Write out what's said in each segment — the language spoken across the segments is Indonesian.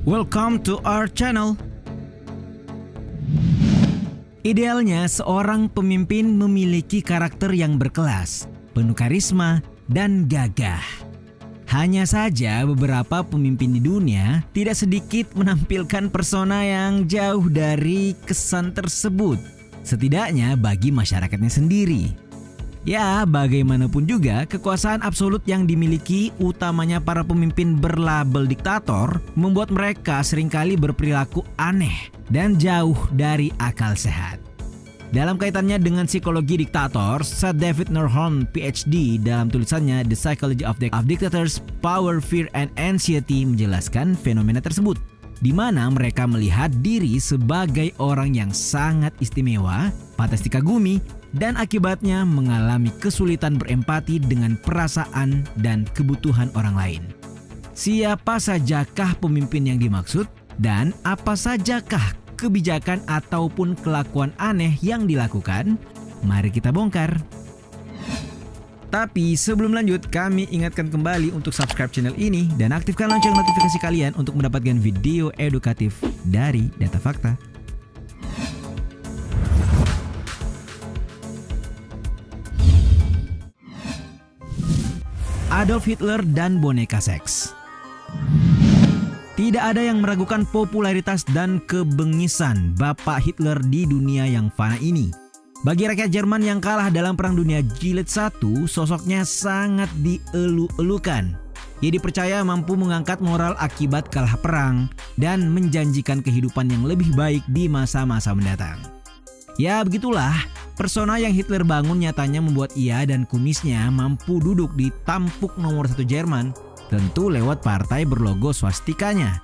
Welcome to our channel. Idealnya seorang pemimpin memiliki karakter yang berkelas, penuh karisma, dan gagah. Hanya saja beberapa pemimpin di dunia tidak sedikit menampilkan persona yang jauh dari kesan tersebut, setidaknya bagi masyarakatnya sendiri. Ya, bagaimanapun juga, kekuasaan absolut yang dimiliki, utamanya para pemimpin berlabel diktator, membuat mereka seringkali berperilaku aneh dan jauh dari akal sehat. Dalam kaitannya dengan psikologi diktator, Sir David Norton, PhD, dalam tulisannya The Psychology of Dictators, Power, Fear, and Anxiety menjelaskan fenomena tersebut, di mana mereka melihat diri sebagai orang yang sangat istimewa, pantas dikagumi, dan akibatnya mengalami kesulitan berempati dengan perasaan dan kebutuhan orang lain. Siapa sajakah pemimpin yang dimaksud dan apa sajakah kebijakan ataupun kelakuan aneh yang dilakukan? Mari kita bongkar. Tapi sebelum lanjut, kami ingatkan kembali untuk subscribe channel ini dan aktifkan lonceng notifikasi kalian untuk mendapatkan video edukatif dari Data Fakta. Adolf Hitler dan boneka seks. Tidak ada yang meragukan popularitas dan kebengisan Bapak Hitler di dunia yang fana ini. Bagi rakyat Jerman yang kalah dalam Perang Dunia Jilid 1, sosoknya sangat dielu-elukan. Ia dipercaya mampu mengangkat moral akibat kalah perang dan menjanjikan kehidupan yang lebih baik di masa-masa mendatang. Ya begitulah, persona yang Hitler bangun nyatanya membuat ia dan kumisnya mampu duduk di tampuk nomor 1 Jerman, tentu lewat partai berlogo swastikanya.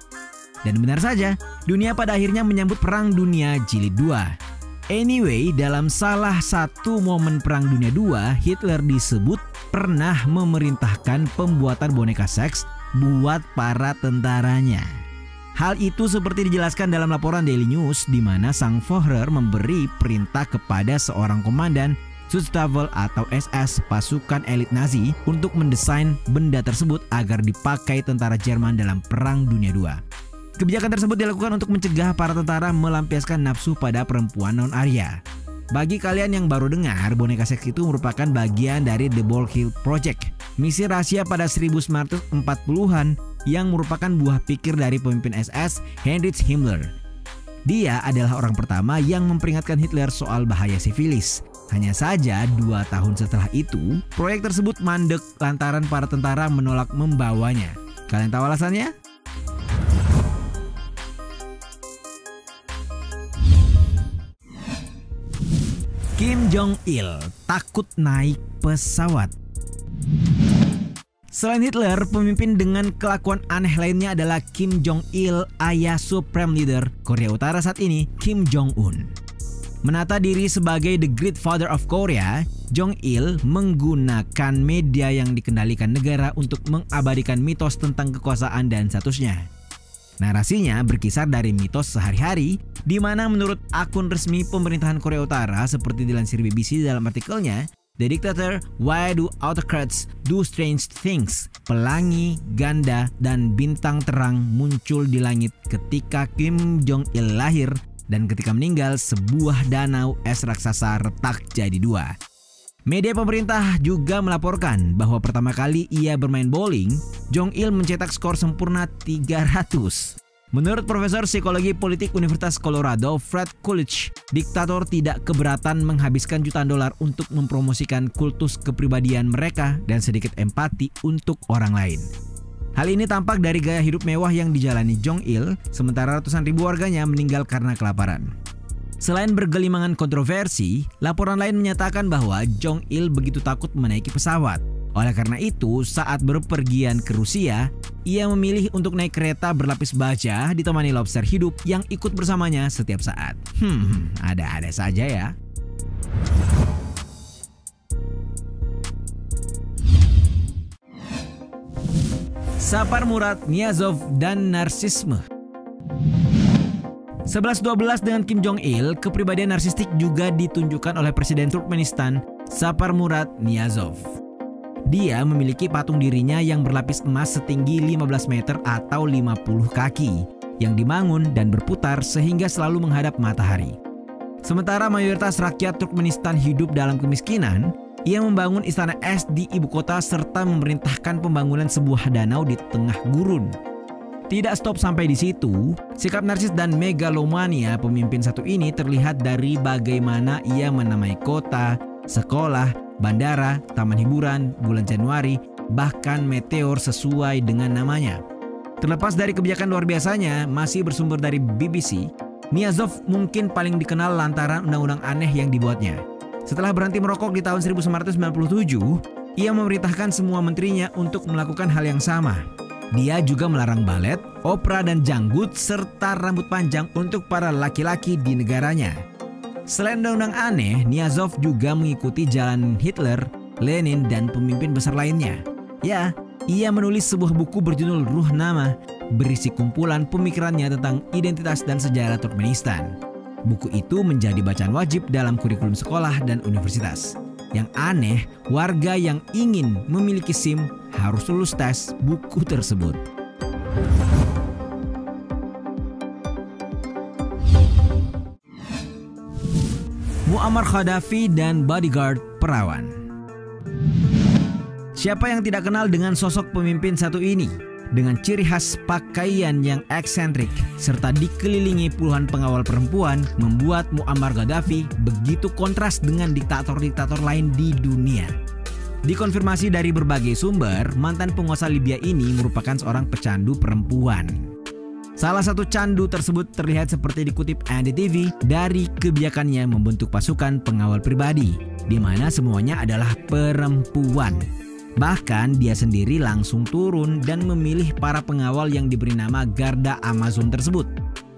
Dan benar saja, dunia pada akhirnya menyambut Perang Dunia Jilid 2. Anyway, dalam salah satu momen Perang Dunia 2, Hitler disebut pernah memerintahkan pembuatan boneka seks buat para tentaranya. Hal itu seperti dijelaskan dalam laporan Daily News, di mana sang Führer memberi perintah kepada seorang komandan Schutzstaffel atau SS pasukan elit Nazi untuk mendesain benda tersebut agar dipakai tentara Jerman dalam Perang Dunia II. Kebijakan tersebut dilakukan untuk mencegah para tentara melampiaskan nafsu pada perempuan non-Arya. Bagi kalian yang baru dengar, boneka seks itu merupakan bagian dari The Bold Hill Project, misi rahasia pada 1940-an yang merupakan buah pikir dari pemimpin SS Heinrich Himmler. Dia adalah orang pertama yang memperingatkan Hitler soal bahaya sifilis. Hanya saja 2 tahun setelah itu, proyek tersebut mandek lantaran para tentara menolak membawanya. Kalian tahu alasannya? Kim Jong-il takut naik pesawat. Selain Hitler, pemimpin dengan kelakuan aneh lainnya adalah Kim Jong-il, ayah Supreme Leader Korea Utara saat ini, Kim Jong-un. Menata diri sebagai The Great Father of Korea, Jong-il menggunakan media yang dikendalikan negara untuk mengabadikan mitos tentang kekuasaan dan statusnya. Narasinya berkisar dari mitos sehari-hari, di mana menurut akun resmi pemerintahan Korea Utara seperti dilansir BBC dalam artikelnya, The Dictator, Why Do Autocrats Do Strange Things? Pelangi, ganda, dan bintang terang muncul di langit ketika Kim Jong-il lahir, dan ketika meninggal sebuah danau es raksasa retak jadi 2. Media pemerintah juga melaporkan bahwa pertama kali ia bermain bowling, Jong-il mencetak skor sempurna 300. Menurut Profesor Psikologi Politik Universitas Colorado, Fred Coolidge, diktator tidak keberatan menghabiskan jutaan dolar untuk mempromosikan kultus kepribadian mereka dan sedikit empati untuk orang lain. Hal ini tampak dari gaya hidup mewah yang dijalani Jong-il, sementara ratusan ribu warganya meninggal karena kelaparan. Selain bergelimangan kontroversi, laporan lain menyatakan bahwa Jong-il begitu takut menaiki pesawat. Oleh karena itu, saat berpergian ke Rusia, ia memilih untuk naik kereta berlapis baja ditemani lobster hidup yang ikut bersamanya setiap saat. Ada-ada saja ya. Sapar-Murad, Niyazov, dan narsisme. 11-12 dengan Kim Jong-il, kepribadian narsistik juga ditunjukkan oleh Presiden Turkmenistan Sapar-Murad Niyazov. Dia memiliki patung dirinya yang berlapis emas setinggi 15 meter atau 50 kaki. yang dibangun dan berputar sehingga selalu menghadap matahari. Sementara mayoritas rakyat Turkmenistan hidup dalam kemiskinan, ia membangun istana es di ibu kota serta memerintahkan pembangunan sebuah danau di tengah gurun. Tidak stop sampai di situ, sikap narsis dan megalomania pemimpin satu ini terlihat dari bagaimana ia menamai kota, sekolah, bandara, taman hiburan, bulan Januari, bahkan meteor sesuai dengan namanya. Terlepas dari kebijakan luar biasanya, masih bersumber dari BBC, Niyazov mungkin paling dikenal lantaran undang-undang aneh yang dibuatnya. Setelah berhenti merokok di tahun 1997, ia memerintahkan semua menterinya untuk melakukan hal yang sama. Dia juga melarang balet, opera dan janggut serta rambut panjang untuk para laki-laki di negaranya. Selain undang-undang aneh, Niyazov juga mengikuti jalan Hitler, Lenin, dan pemimpin besar lainnya. Ya, ia menulis sebuah buku berjudul Ruhnama, berisi kumpulan pemikirannya tentang identitas dan sejarah Turkmenistan. Buku itu menjadi bacaan wajib dalam kurikulum sekolah dan universitas. Yang aneh, warga yang ingin memiliki SIM harus lulus tes buku tersebut. Muammar Gaddafi dan bodyguard perawan. Siapa yang tidak kenal dengan sosok pemimpin satu ini? Dengan ciri khas pakaian yang eksentrik serta dikelilingi puluhan pengawal perempuan, membuat Muammar Gaddafi begitu kontras dengan diktator-diktator lain di dunia. Dikonfirmasi dari berbagai sumber, mantan penguasa Libya ini merupakan seorang pecandu perempuan. Salah satu candu tersebut terlihat seperti dikutip NDTV dari kebijakannya membentuk pasukan pengawal pribadi, di mana semuanya adalah perempuan. Bahkan dia sendiri langsung turun dan memilih para pengawal yang diberi nama Garda Amazon tersebut.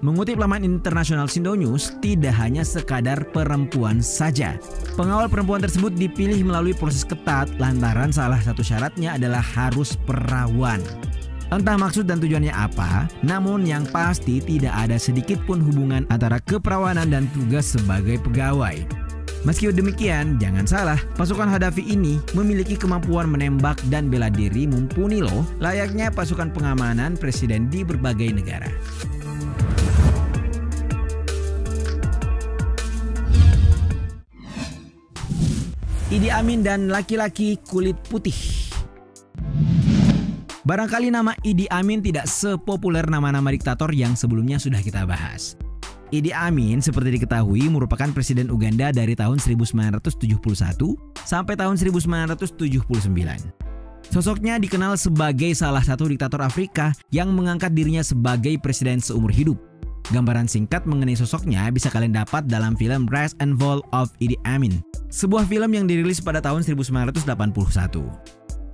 Mengutip laman internasional Sindo News, tidak hanya sekadar perempuan saja. Pengawal perempuan tersebut dipilih melalui proses ketat lantaran salah satu syaratnya adalah harus perawan. Entah maksud dan tujuannya apa, namun yang pasti tidak ada sedikit pun hubungan antara keperawanan dan tugas sebagai pegawai. Meski demikian, jangan salah, pasukan Gaddafi ini memiliki kemampuan menembak dan bela diri mumpuni loh, layaknya pasukan pengamanan presiden di berbagai negara. Idi Amin dan laki-laki kulit putih. Barangkali nama Idi Amin tidak sepopuler nama-nama diktator yang sebelumnya sudah kita bahas. Idi Amin seperti diketahui merupakan presiden Uganda dari tahun 1971 sampai tahun 1979. Sosoknya dikenal sebagai salah satu diktator Afrika yang mengangkat dirinya sebagai presiden seumur hidup. Gambaran singkat mengenai sosoknya bisa kalian dapat dalam film Rise and Fall of Idi Amin, sebuah film yang dirilis pada tahun 1981.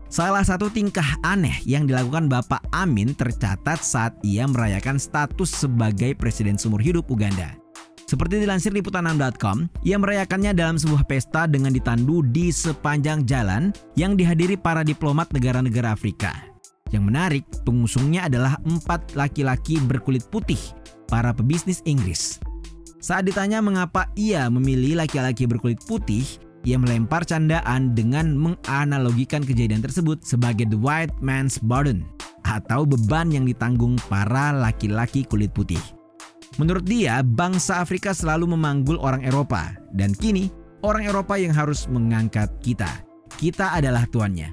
Salah satu tingkah aneh yang dilakukan Bapak Amin tercatat saat ia merayakan status sebagai presiden seumur hidup Uganda. Seperti dilansir liputan6.com, ia merayakannya dalam sebuah pesta dengan ditandu di sepanjang jalan yang dihadiri para diplomat negara-negara Afrika. Yang menarik, pengusungnya adalah 4 laki-laki berkulit putih, para pebisnis Inggris. Saat ditanya mengapa ia memilih laki-laki berkulit putih, ia melempar candaan dengan menganalogikan kejadian tersebut sebagai the white man's burden atau beban yang ditanggung para laki-laki kulit putih. Menurut dia, bangsa Afrika selalu memanggul orang Eropa dan kini orang Eropa yang harus mengangkat kita. Kita adalah tuannya.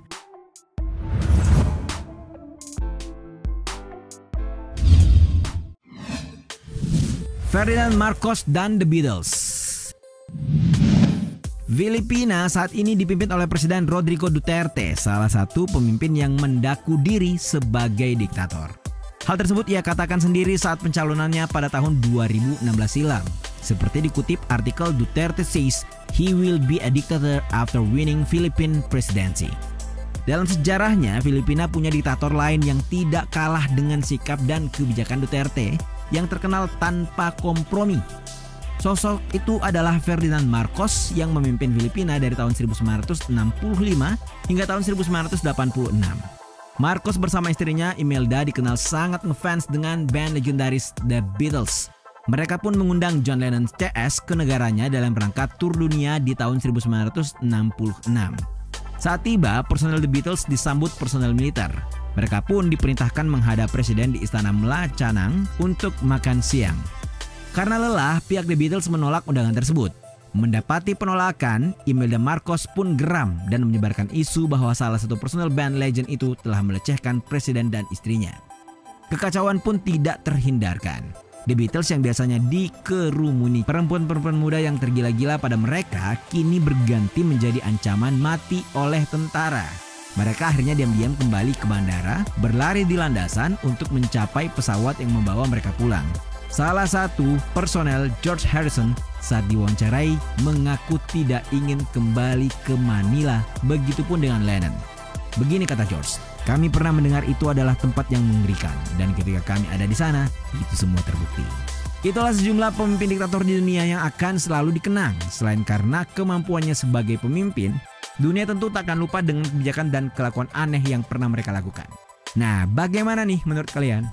Ferdinand Marcos dan The Beatles. Filipina saat ini dipimpin oleh Presiden Rodrigo Duterte, salah satu pemimpin yang mendaku diri sebagai diktator. Hal tersebut ia katakan sendiri saat pencalonannya pada tahun 2016 silam. Seperti dikutip artikel Duterte says he will be a dictator after winning Philippine presidency. Dalam sejarahnya, Filipina punya diktator lain yang tidak kalah dengan sikap dan kebijakan Duterte yang terkenal tanpa kompromi. Sosok itu adalah Ferdinand Marcos yang memimpin Filipina dari tahun 1965 hingga tahun 1986. Marcos bersama istrinya Imelda dikenal sangat ngefans dengan band legendaris The Beatles. Mereka pun mengundang John Lennon CS ke negaranya dalam rangka tur dunia di tahun 1966. Saat tiba, personel The Beatles disambut personel militer. Mereka pun diperintahkan menghadap presiden di istana Mlacanang untuk makan siang. Karena lelah, pihak The Beatles menolak undangan tersebut. Mendapati penolakan, Imelda Marcos pun geram dan menyebarkan isu bahwa salah satu personel band legend itu telah melecehkan presiden dan istrinya. Kekacauan pun tidak terhindarkan. The Beatles yang biasanya dikerumuni perempuan-perempuan muda yang tergila-gila pada mereka kini berganti menjadi ancaman mati oleh tentara. Mereka akhirnya diam-diam kembali ke bandara, berlari di landasan untuk mencapai pesawat yang membawa mereka pulang. Salah satu personel, George Harrison, saat diwawancarai mengaku tidak ingin kembali ke Manila, begitupun dengan Lennon. Begini kata George, "Kami pernah mendengar itu adalah tempat yang mengerikan, dan ketika kami ada di sana, itu semua terbukti." Itulah sejumlah pemimpin diktator di dunia yang akan selalu dikenang. Selain karena kemampuannya sebagai pemimpin, dunia tentu tak akan lupa dengan kebijakan dan kelakuan aneh yang pernah mereka lakukan. Nah, bagaimana nih menurut kalian?